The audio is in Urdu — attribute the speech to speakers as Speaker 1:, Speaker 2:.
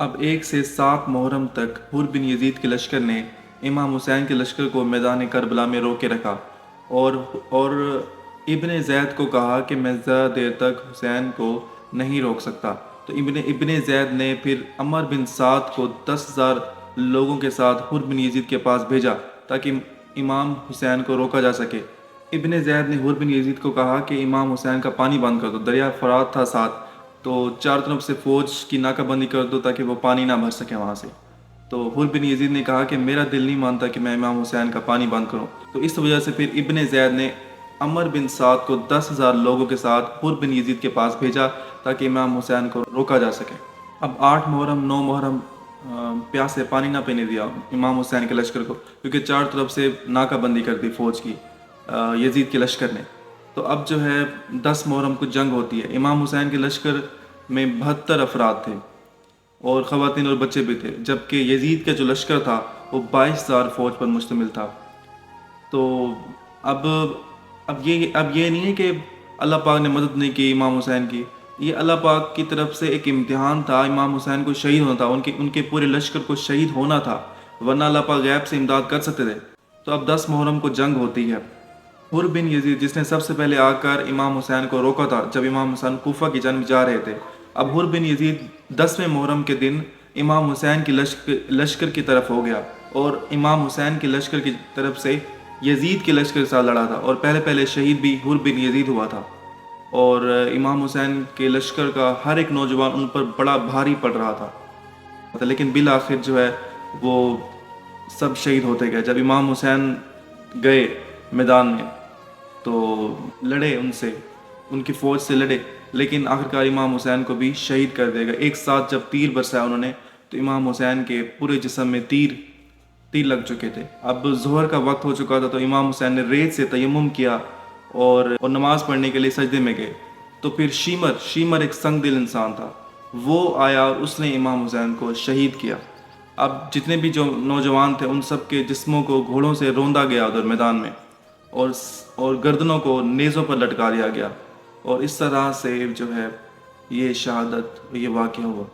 Speaker 1: اب 1 سے 7 محرم تک حر بن یزید کے لشکر نے امام حسین کے لشکر کو میدان کربلا میں روکے رکھا اور ابن زید کو کہا کہ میں زیادہ دیر تک حسین کو نہیں روک سکتا۔ تو ابن زید نے پھر عمر بن سعد کو 10,000 لوگوں کے ساتھ حر بن یزید کے پاس بھیجا تاکہ امام حسین کو روکا جا سکے۔ ابن زید نے حر بن یزید کو کہا کہ امام حسین کا پانی بند کر دو، دریا فرات تھا ساتھ، تو چار طرف سے فوج کی ناکہ بندی کر دو تاکہ وہ پانی نہ بھر سکے وہاں سے۔ تو حر بن یزید نے کہا کہ میرا دل نہیں مانتا کہ میں امام حسین کا پانی بند کروں، تو اس وجہ سے پھر ابن زید نے عمر بن سعد کو 10,000 لوگوں کے ساتھ حر بن یزید کے پاس بھیجا تاکہ امام حسین کو روکا جا سکے۔ اب 8 محرم 9 محرم پیاس سے پانی نہ پینے دیا امام حسین کے لشکر کو، کیونکہ چار طرف سے ناکہ بندی کر دی فوج کی یزید کے لشکر نے۔ تو اب جو ہے 10 محرم کو جنگ ہوتی ہے۔ امام حسین کے لشکر میں 72 افراد تھے اور خواتین اور بچے بھی تھے، جبکہ یزید کا جو لشکر تھا وہ 22,000 فوج پر مشتمل تھا۔ تو اب یہ نہیں ہے کہ اللہ پاک نے مدد نہیں کی امام حسین کی، یہ اللہ پاک کی طرف سے ایک امتحان تھا۔ امام حسین کو شہید ہونا تھا، ان کے پورے لشکر کو شہید ہونا تھا، ورنہ اللہ پاک غیب سے امداد کر سکتے تھے۔ تو اب 10 محرم کو جنگ ہوتی ہے۔ حر بن یزید جس نے سب سے پہلے آ کر امام حسین کو روکا تھا جب امام حسین کوفہ کی جانب جا رہے تھے، اب حر بن یزید 10ویں محرم کے دن امام حسین کی لشکر کی طرف ہو گیا اور امام حسین کے لشکر کی طرف سے یزید کے لشکر کے ساتھ لڑا تھا، اور پہلے شہید بھی حر بن یزید ہوا تھا، اور امام حسین کے لشکر کا ہر ایک نوجوان ان پر بڑا بھاری پڑ رہا تھا، لیکن بالآخر جو ہے وہ سب شہید ہوتے گئے۔ جب امام حسین گئے میدان میں تو لڑے ان کی فوج سے لڑے، لیکن آخرکار امام حسین کو بھی شہید کر دے گا۔ ایک ساتھ جب تیر برسایا انہوں نے تو امام حسین کے پورے جسم میں تیر لگ چکے تھے۔ اب ظہر کا وقت ہو چکا تھا تو امام حسین نے ریت سے تیمم کیا اور نماز پڑھنے کے لیے سجدے میں گئے، تو پھر شیمر ایک سنگ دل انسان تھا، وہ آیا اور اس نے امام حسین کو شہید کیا۔ اب جتنے بھی جو نوجوان تھے ان سب کے جسموں کو گھوڑوں سے روندا گیا ادھر میدان میں، اور گردنوں کو نیزوں پر لٹکا دیا گیا، اور اس طرح سے جو ہے یہ شہادت یہ واقعہ ہوا۔